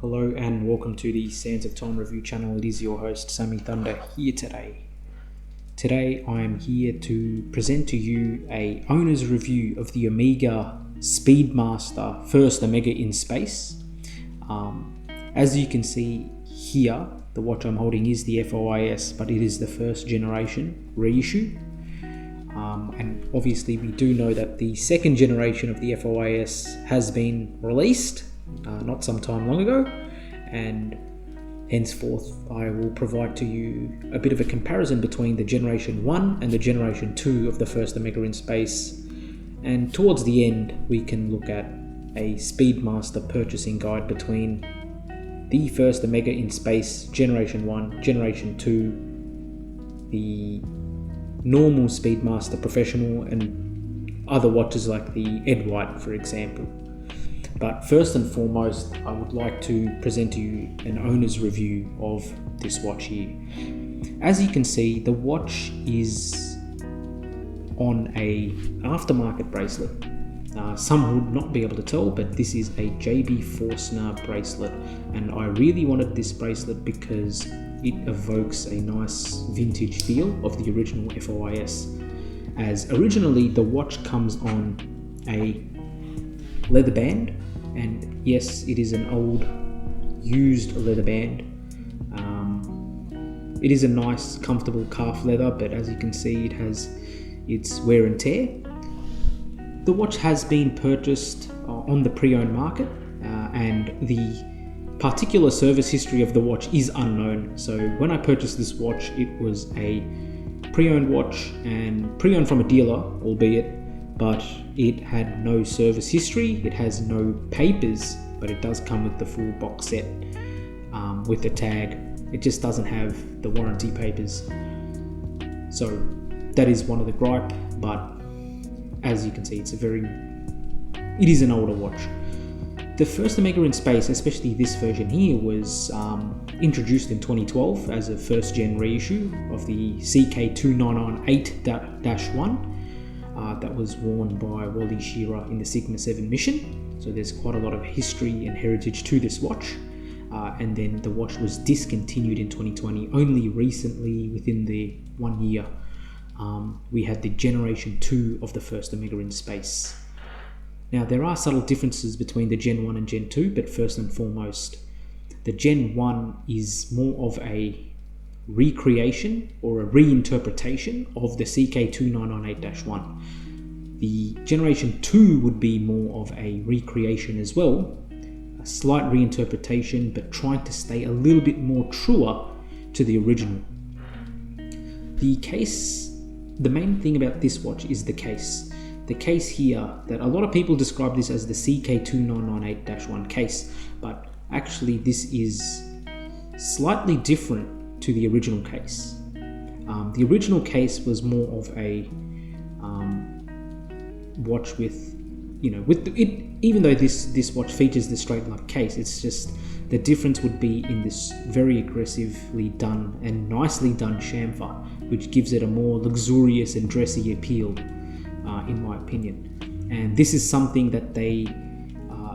Hello and welcome to the Sands of Time Review channel. It is your host Sammy Thunder here today. Today I am here to present to you a owner's review of the Omega Speedmaster first Omega in space. As you can see here, the watch I'm holding is the FOIS, but it is the first generation reissue. And obviously we do know that the second generation of the FOIS has been released not some time long ago, and henceforth I will provide to you a bit of a comparison between the generation 1 and the generation 2 of the first Omega in space, and towards the end we can look at a Speedmaster purchasing guide between the first Omega in space generation 1, generation 2, the normal Speedmaster professional, and other watches like the Ed White, for example. But first and foremost, I would like to present to you an owner's review of this watch here. As you can see, the watch is on a aftermarket bracelet. Some would not be able to tell, but this is a JB Forstner bracelet, and I really wanted this bracelet because it evokes a nice vintage feel of the original FOIS, as originally the watch comes on a leather band, and yes, it is an old used leather band. It is a nice comfortable calf leather, but as you can see it has its wear and tear. The watch has been purchased on the pre-owned market, and the particular service history of the watch is unknown. So when I purchased this watch, it was a pre-owned watch, and pre-owned from a dealer, albeit, but it had no service history. It has no papers, but it does come with the full box set with the tag. It just doesn't have the warranty papers. So that is one of the gripe, but as you can see, it is an older watch. The first Omega in space, especially this version here, was introduced in 2012 as a first gen reissue of the CK2998-1 that was worn by Wally Schirra in the Sigma 7 mission. So there's quite a lot of history and heritage to this watch. And then the watch was discontinued in 2020. Only recently, within the 1 year, we had the generation 2 of the first Omega in space. Now there are subtle differences between the Gen 1 and Gen 2, but first and foremost, the Gen 1 is more of a recreation or a reinterpretation of the CK2998-1. The generation 2 would be more of a recreation as well, a slight reinterpretation, but trying to stay a little bit more truer to the original. The case, the main thing about this watch is the case. The case here, that a lot of people describe this as the CK2998-1 case, but actually this is slightly different to the original case. The original case was more of a watch with, even though this watch features the straight lug case, it's just the difference would be in this very aggressively done and nicely done chamfer, which gives it a more luxurious and dressy appeal, in my opinion. And this is something that they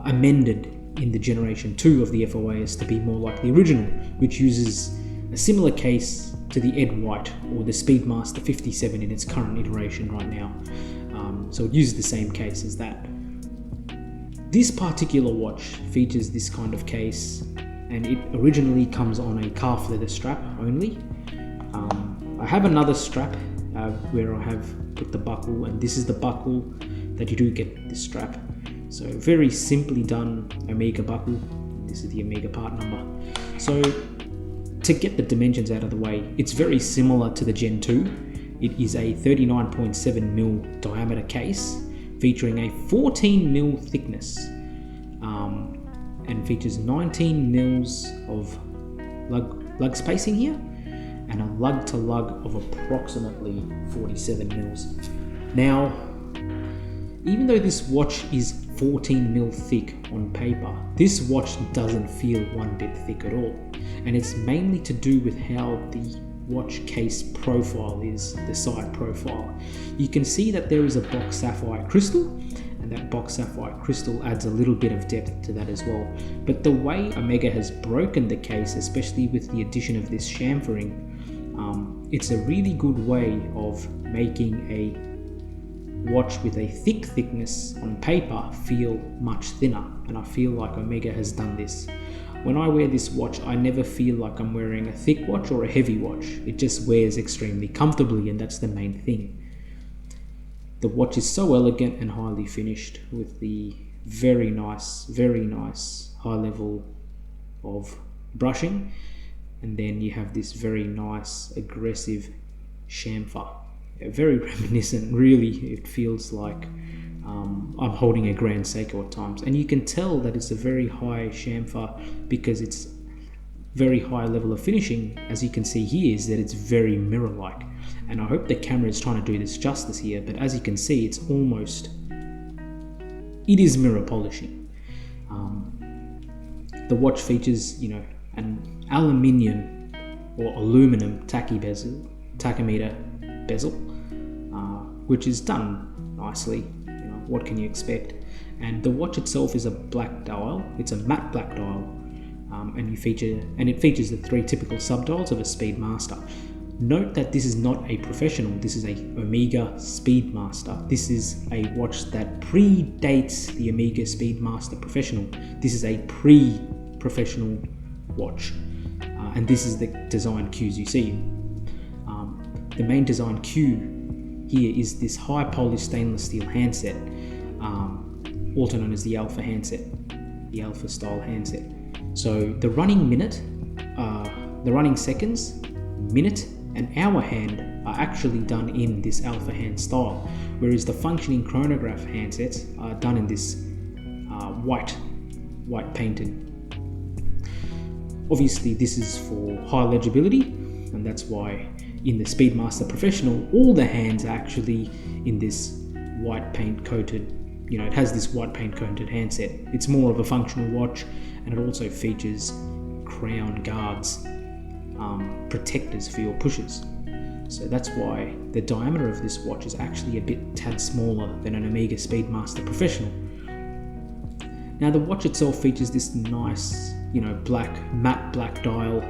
amended in the generation 2 of the FOIS to be more like the original, which uses a similar case to the Ed White or the Speedmaster 57 in its current iteration right now. So it uses the same case as that. This particular watch features this kind of case, and it originally comes on a calf leather strap only. I have another strap where I have put the buckle, and this is the buckle that you do get this strap. So very simply done Omega buckle. This is the Omega part number. So to get the dimensions out of the way, it's very similar to the Gen 2. It is a 39.7mm diameter case featuring a 14mm thickness, and features 19mm of lug spacing here, and a lug to lug of approximately 47mm. Now, even though this watch is 14mm thick on paper, this watch doesn't feel one bit thick at all, and it's mainly to do with how the watch case profile is, the side profile. You can see that there is a box sapphire crystal, and that box sapphire crystal adds a little bit of depth to that as well. But the way Omega has broken the case, especially with the addition of this chamfering, it's a really good way of making a watch with a thick thickness on paper feel much thinner, and I feel like Omega has done this. When I wear this watch, I never feel like I'm wearing a thick watch or a heavy watch. It just wears extremely comfortably, and that's the main thing. The watch is so elegant and highly finished with the very nice high level of brushing, and then you have this very nice aggressive chamfer. Very reminiscent, really. It feels like I'm holding a Grand Seiko at times, and you can tell that it's a very high chamfer because it's very high level of finishing. As you can see here, is that it's very mirror-like, and I hope the camera is trying to do this justice here, but as you can see, it is mirror polishing. The watch features, an aluminium or aluminum tachymeter bezel, which is done nicely. What can you expect? And the watch itself is a black dial. It's a matte black dial, and it features the 3 typical subdials of a Speedmaster. Note that this is not a professional. This is a Omega Speedmaster. This is a watch that predates the Omega Speedmaster Professional. This is a pre-professional watch, and this is the design cues you see. The main design cue here is this high polished stainless steel handset, also known as the Alpha handset, the Alpha style handset. So the running seconds, minute, and hour hand are actually done in this Alpha hand style, whereas the functioning chronograph handsets are done in this white painted. Obviously, this is for high legibility, and that's why in the Speedmaster Professional, all the hands are actually in this white paint coated, it has this white paint coated handset. It's more of a functional watch, and it also features crown guards, protectors for your pushers. So that's why the diameter of this watch is actually a tad smaller than an Omega Speedmaster Professional. Now the watch itself features this nice, matte black dial.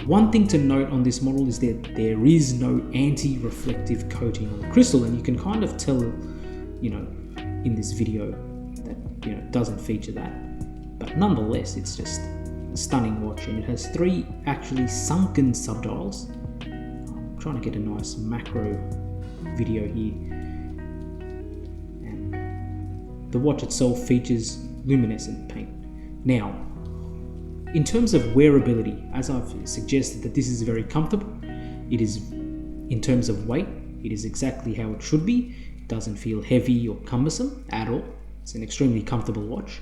One thing to note on this model is that there is no anti-reflective coating on the crystal, and you can kind of tell, in this video that, it doesn't feature that. But nonetheless, it's just a stunning watch, and it has 3 actually sunken subdials. I'm trying to get a nice macro video here. And the watch itself features luminescent paint. Now, in terms of wearability, as I've suggested that this is very comfortable, it is, in terms of weight, it is exactly how it should be. It doesn't feel heavy or cumbersome at all. It's an extremely comfortable watch.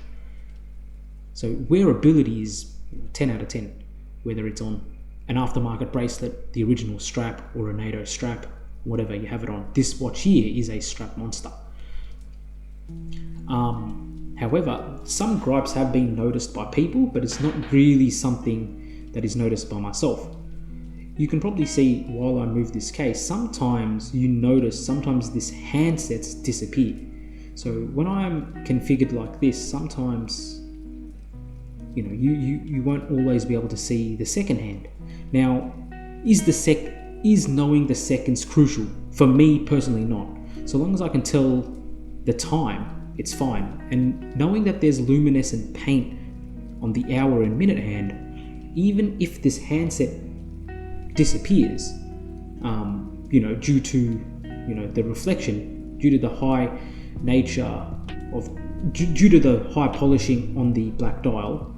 So wearability is 10 out of 10, whether it's on an aftermarket bracelet, the original strap, or a NATO strap, whatever you have it on. This watch here is a strap monster. However, some gripes have been noticed by people, but it's not really something that is noticed by myself. You can probably see while I move this case, sometimes this handsets disappear. So when I'm configured like this, sometimes you won't always be able to see the second hand. Now, is knowing the seconds crucial? For me personally, not. So long as I can tell the time, it's fine. And knowing that there's luminescent paint on the hour and minute hand, even if this handset disappears, due to the reflection, due to the high nature due to the high polishing on the black dial,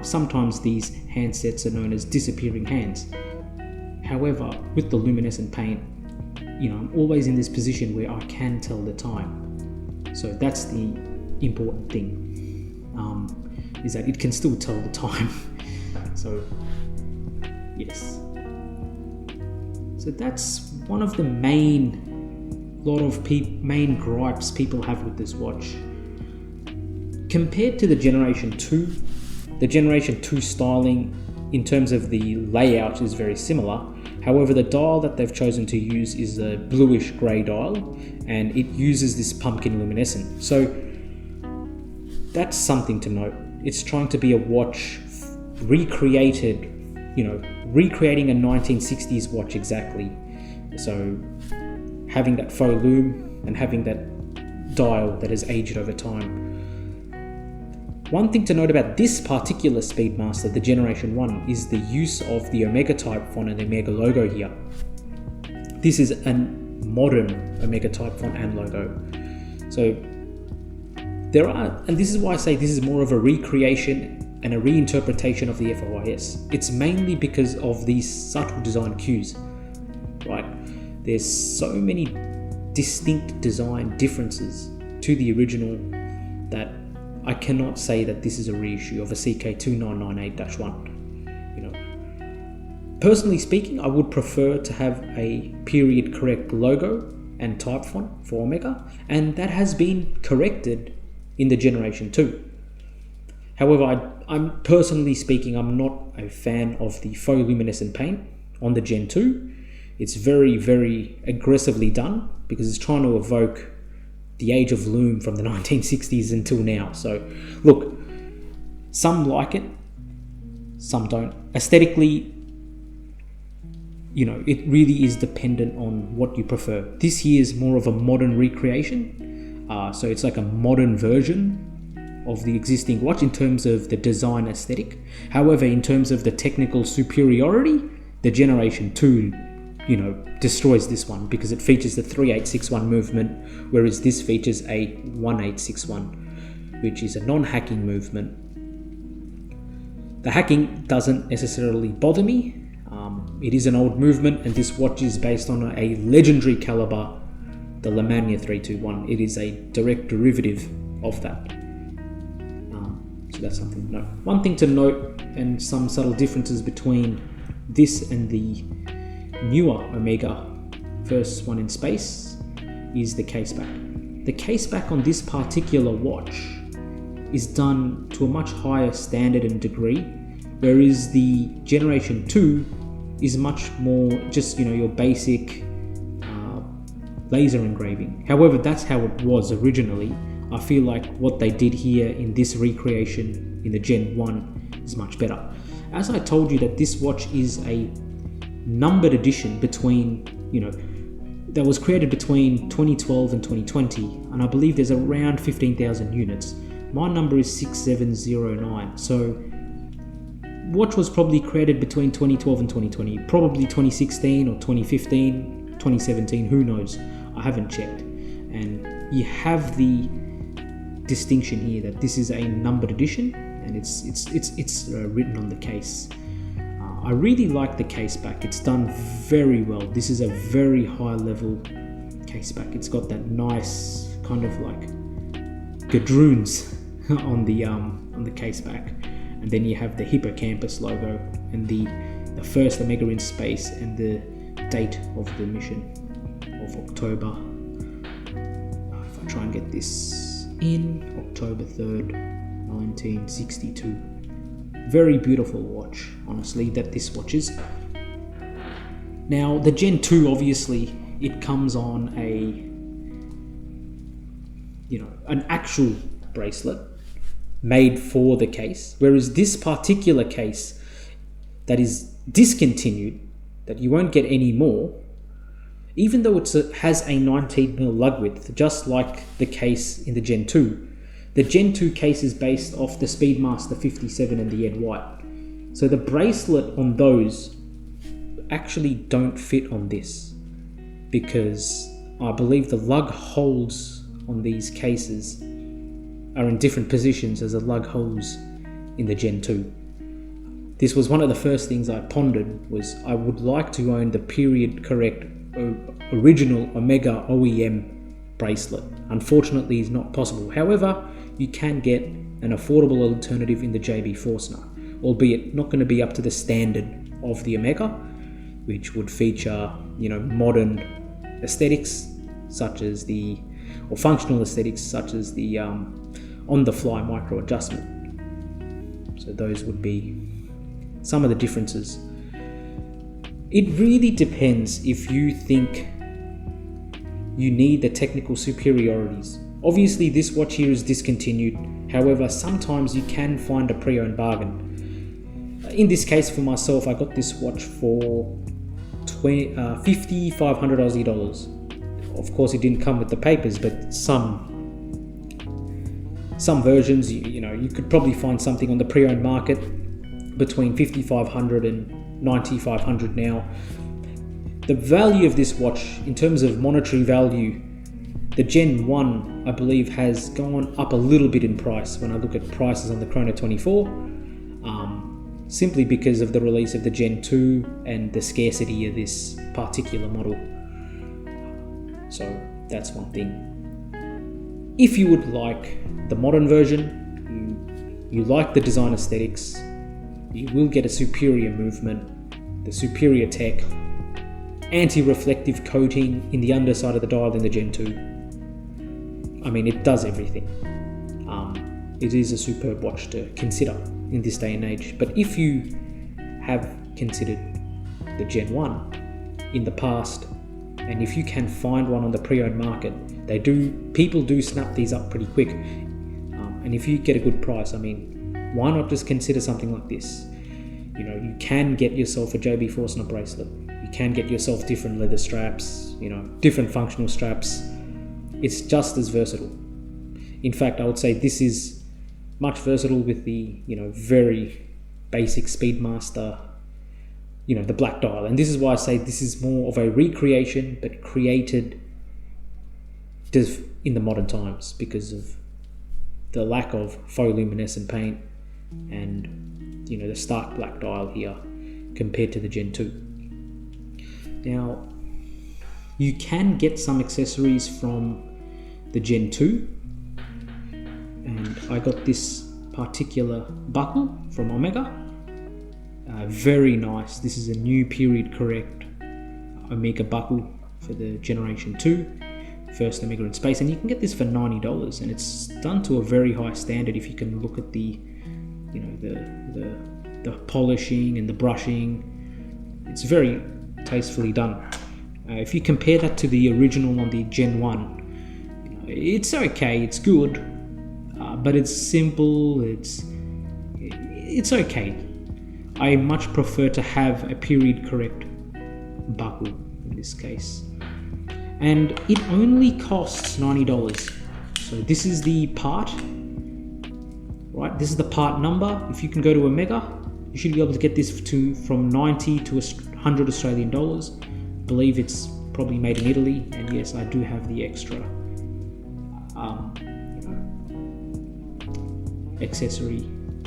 sometimes these handsets are known as disappearing hands. However, with the luminescent paint, I'm always in this position where I can tell the time. So that's the important thing, is that it can still tell the time. So, yes. So that's one of the main gripes people have with this watch. Compared to the Generation 2 styling in terms of the layout is very similar, However, the dial that they've chosen to use is a bluish grey dial, and it uses this pumpkin luminescent. So that's something to note. It's trying to be a watch recreating a 1960s watch exactly. So having that faux lume and having that dial that has aged over time. One thing to note about this particular Speedmaster, the Generation 1, is the use of the Omega type font and the Omega logo here. This is a modern Omega type font and logo. So and this is why I say this is more of a recreation and a reinterpretation of the FOIS. It's mainly because of these subtle design cues, right? There's so many distinct design differences to the original that I cannot say that this is a reissue of a CK2998-1. Personally speaking, I would prefer to have a period correct logo and type font for Omega, and that has been corrected in the Generation 2. However, I'm personally speaking, I'm not a fan of the faux luminescent paint on the Gen 2. It's very, very aggressively done because it's trying to evoke the age of loom from the 1960s until now. So look, some like it, some don't. Aesthetically, it really is dependent on what you prefer. This here is more of a modern recreation. So it's like a modern version of the existing watch in terms of the design aesthetic. However, in terms of the technical superiority, the Generation 2 destroys this one because it features the 3861 movement, whereas this features a 1861, which is a non-hacking movement. The hacking doesn't necessarily bother me. It is an old movement, and this watch is based on a legendary caliber, the Lemania 321. It is a direct derivative of that. So that's something to note. One thing to note, and some subtle differences between this and the newer Omega, first one in space, is the caseback. The caseback on this particular watch is done to a much higher standard and degree, whereas the Generation 2 is much more just your basic laser engraving. However, that's how it was originally. I feel like what they did here in this recreation in the Gen 1 is much better. As I told you, that this watch is a numbered edition between, that was created between 2012 and 2020, and I believe there's around 15,000 units. My number is 6709, so watch was probably created between 2012 and 2020, probably 2016 or 2015, 2017, who knows, I haven't checked. And you have the distinction here that this is a numbered edition, and it's written on the case. I really like the case back. It's done very well. This is a very high level case back. It's got that nice kind of like gadroons on the case back, and then you have the Hippocampus logo and the first Omega in space and the date of the mission of October. If I try and get this in, October 3rd, 1962. Very beautiful watch, honestly, that this watch is. Now, the Gen 2, obviously, it comes on an actual bracelet made for the case, whereas this particular case that is discontinued, that you won't get any more, even though it has a 19mm lug width, just like the case in the Gen 2. The Gen 2 case is based off the Speedmaster 57 and the Ed White. So the bracelet on those actually don't fit on this, because I believe the lug holes on these cases are in different positions as the lug holes in the Gen 2. This was one of the first things I pondered, was I would like to own the period correct original Omega OEM bracelet. Unfortunately, it's not possible. However, you can get an affordable alternative in the JB Forstner, albeit not going to be up to the standard of the Omega, which would feature, modern aesthetics such as or functional aesthetics such as the on-the-fly micro adjustment. So those would be some of the differences. It really depends if you think you need the technical superiorities. Obviously this watch here is discontinued, however sometimes you can find a pre-owned bargain. In this case for myself, I got this watch for 5,500 Aussie dollars. Of course it didn't come with the papers, but some versions, you could probably find something on the pre-owned market between 5,500 and 9,500 now. The value of this watch, in terms of monetary value, the Gen 1, I believe, has gone up a little bit in price when I look at prices on the Chrono 24, simply because of the release of the Gen 2 and the scarcity of this particular model. So that's one thing. If you would like the modern version, you like the design aesthetics, you will get a superior movement, the superior tech, anti-reflective coating in the underside of the dial in the Gen 2. I mean, it does everything. It is a superb watch to consider in this day and age. But if you have considered the Gen 1 in the past, and if you can find one on the pre-owned market, people do snap these up pretty quick. And if you get a good price, I mean, why not just consider something like this? You can get yourself a JB Forstner bracelet. You can get yourself different leather straps, different functional straps. It's just as versatile. In fact, I would say this is much versatile with the, very basic Speedmaster, the black dial. And this is why I say this is more of a recreation, but created in the modern times because of the lack of faux luminescent paint and, the stark black dial here compared to the Gen 2. Now, you can get some accessories from the Gen 2, and I got this particular buckle from Omega. Very nice. This is a new period correct Omega buckle for the Generation 2, first Omega in space, and you can get this for $90, and it's done to a very high standard. If you can look at the polishing and the brushing, it's very tastefully done. If you compare that to the original on the Gen 1, it's okay, it's good, but it's simple, it's okay. I much prefer to have a period correct buckle in this case. And it only costs $90. So this is the part, right? This is the part number. If you can go to Omega, you should be able to get this from 90 to 100 Australian dollars. I believe it's probably made in Italy, and yes, I do have the extra accessory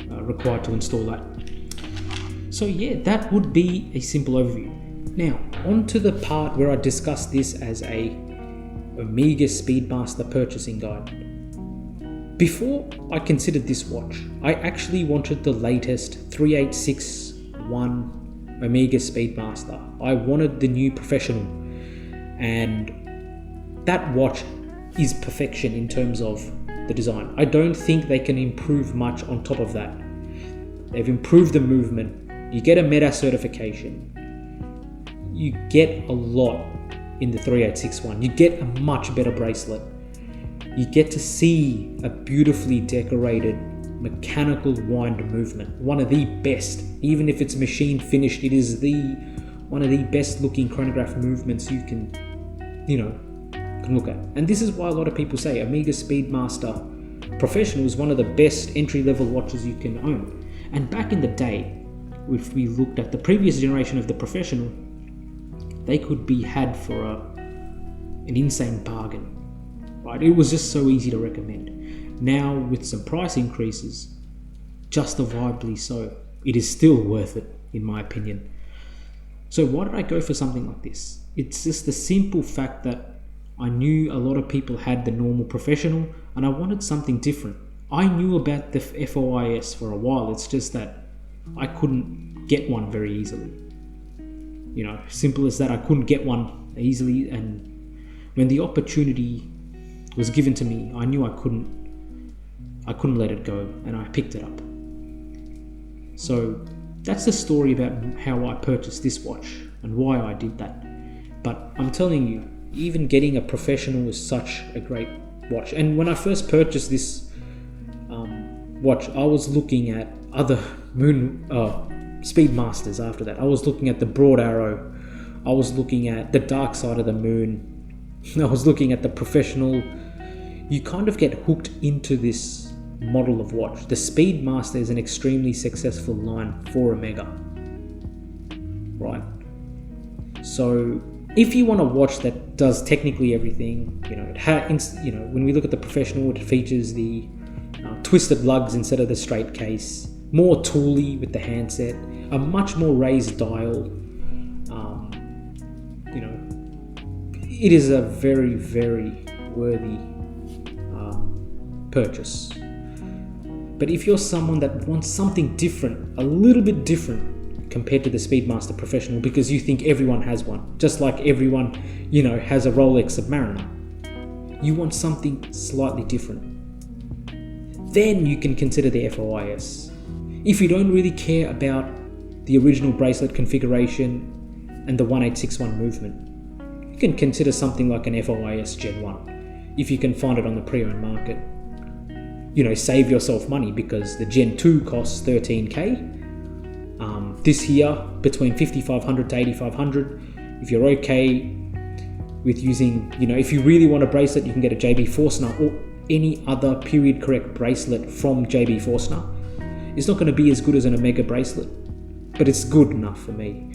required to install that. So yeah, that would be a simple overview. Now, on to the part where I discuss this as a Omega Speedmaster purchasing guide. Before I considered this watch, I actually wanted the latest 3861 Omega Speedmaster. I wanted the new Professional, and that watch is perfection in terms of the design. I don't think they can improve much on top of that. They've improved the movement. You get a Meta certification. You get a lot in the 3861. You get a much better bracelet. You get to see a beautifully decorated mechanical wind movement. One of the best. Even if it's machine finished, it is one of the best looking chronograph movements you can look at. And this is why a lot of people say Omega Speedmaster Professional is one of the best entry-level watches you can own. And back in the day, if we looked at the previous generation of the Professional, they could be had for an insane bargain, right? It was just so easy to recommend. Now, with some price increases, justifiably so, it is still worth it, in my opinion. So why did I go for something like this? It's just the simple fact that I knew a lot of people had the normal Professional, and I wanted something different. I knew about the FOIS for a while, it's just that I couldn't get one very easily. Simple as that, I couldn't get one easily, and when the opportunity was given to me, I knew I couldn't let it go, and I picked it up. So that's the story about how I purchased this watch. and why I did that. But I'm telling you, even getting a professional is such a great watch. And when I first purchased this watch, I was looking at other Speedmasters after that. I was looking at the Broad Arrow. I was looking at the Dark Side of the Moon. I was looking at the professional. You kind of get hooked into this model of watch. The Speedmaster is an extremely successful line for Omega, right? So if you want a watch that does technically everything, when we look at the professional, it features the twisted lugs instead of the straight case, more tooly with the handset, a much more raised dial. It is a very, very worthy purchase. But if you're someone that wants something different, a little bit different compared to the Speedmaster Professional, because you think everyone has one, just like everyone, has a Rolex Submariner, you want something slightly different, then you can consider the FOIS. If you don't really care about the original bracelet configuration and the 1861 movement, you can consider something like an FOIS Gen 1 if you can find it on the pre-owned market. Save yourself money, because the Gen 2 costs 13k. This here, between 5,500 to 8,500. If you're okay with using, if you really want a bracelet, you can get a JB Forstner or any other period correct bracelet from JB Forstner. It's not going to be as good as an Omega bracelet, but it's good enough for me.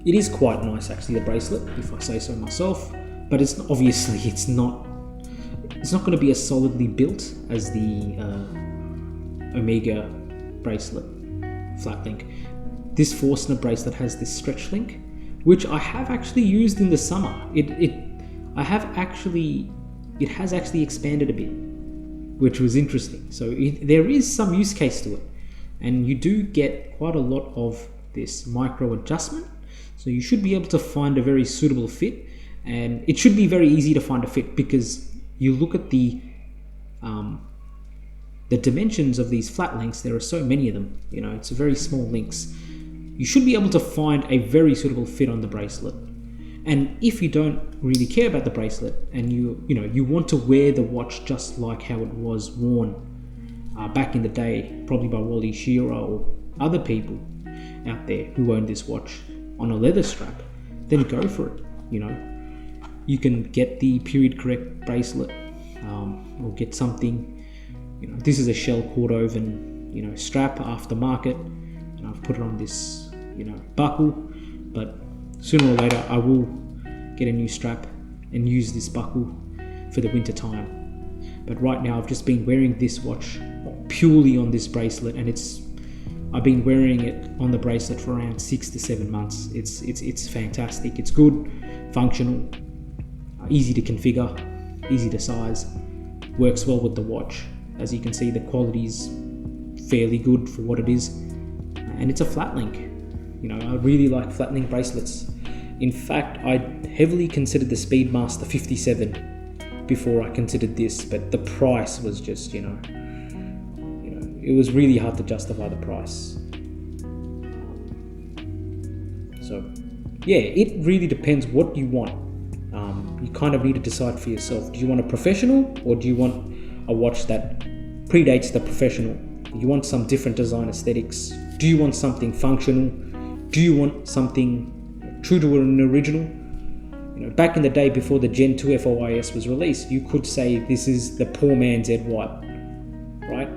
It is quite nice, actually, the bracelet, if I say so myself, but it's not going to be as solidly built as the Omega bracelet flat link. This Forstner bracelet has this stretch link, which I have actually used in the summer. It has actually expanded a bit, which was interesting. So there is some use case to it, and you do get quite a lot of this micro adjustment. So you should be able to find a very suitable fit, and it should be very easy to find a fit, because you look at the dimensions of these flat links. There are so many of them. It's very small links. You should be able to find a very suitable fit on the bracelet. And if you don't really care about the bracelet, and you want to wear the watch just like how it was worn back in the day, probably by Wally Shearer or other people out there who owned this watch on a leather strap, then go for it. You can get the period correct bracelet, or get something. This is a shell Cordovan, strap aftermarket, and I've put it on this, buckle. But sooner or later, I will get a new strap and use this buckle for the winter time. But right now, I've just been wearing this watch purely on this bracelet, and I've been wearing it on the bracelet for around 6 to 7 months. It's fantastic. It's good, functional, easy to configure, easy to size, works well with the watch. As you can see, the quality is fairly good for what it is, and it's a flat link. I really like flat link bracelets. In fact, I heavily considered the Speedmaster 57 before I considered this, but the price was just, it was really hard to justify the price. So yeah, it really depends what you want. You kind of need to decide for yourself. Do you want a professional, or do you want a watch that predates the professional? Do you want some different design aesthetics? Do you want something functional? Do you want something true to an original? Back in the day, before the Gen 2 FOIS was released, you could say this is the poor man's Ed White, right?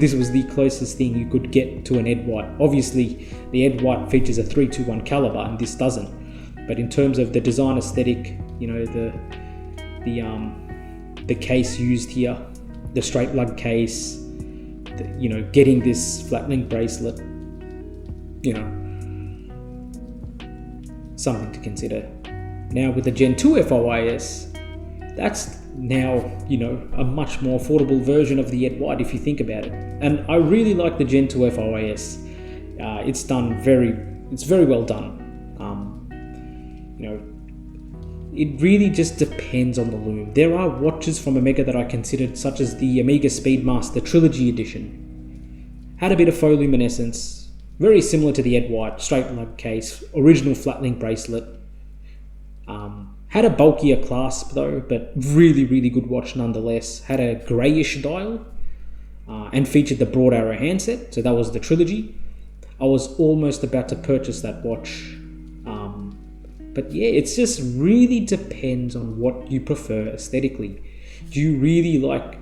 This was the closest thing you could get to an Ed White. Obviously, the Ed White features a 321 caliber, and this doesn't. But in terms of the design aesthetic, the case used here, the straight lug case, getting this flat link bracelet, something to consider. Now with the Gen 2 FOIS, that's now, a much more affordable version of the Ed White if you think about it. And I really like the Gen 2 FOIS. It's very well done. It really just depends on the loom. There are watches from Omega that I considered, such as the Omega Speedmaster Trilogy Edition. Had a bit of faux luminescence, Very similar to the Ed White, straight lug case, original flat link bracelet. Had a bulkier clasp though, but really, really good watch nonetheless. Had a greyish dial and featured the broad arrow handset, so that was the trilogy. I was almost about to purchase that watch. But yeah, it just really depends on what you prefer aesthetically. Do you really like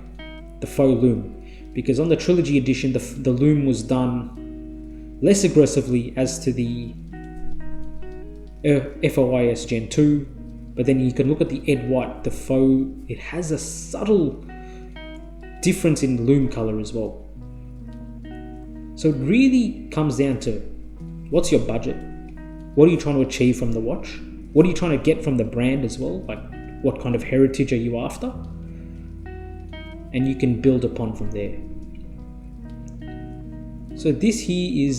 the faux lume? Because on the trilogy edition, the lume was done less aggressively as to the FOIS Gen 2, but then you can look at the Ed White, the faux, it has a subtle difference in lume color as well. So it really comes down to what's your budget? What are you trying to achieve from the watch? What are you trying to get from the brand as well? Like, what kind of heritage are you after? And you can build upon from there. So this here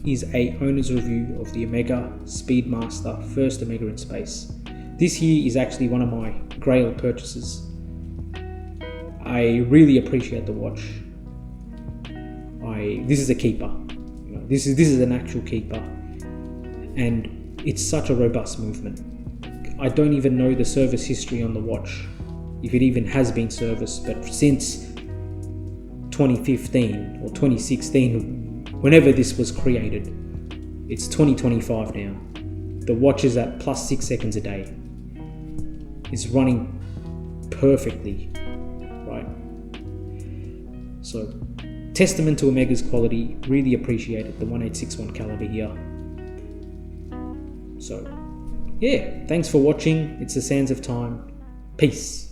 is a owner's review of the Omega Speedmaster, first Omega in space. This here is actually one of my grail purchases. I really appreciate the watch. This is a keeper. You know, this is an actual keeper, and it's such a robust movement. I don't even know the service history on the watch, if it even has been serviced, but since 2015 or 2016, whenever this was created, it's 2025 now. The watch is at plus 6 seconds a day. It's running perfectly, right? So, testament to Omega's quality, really appreciate it, the 1861 caliber here. So, yeah, thanks for watching. It's the sands of time. Peace.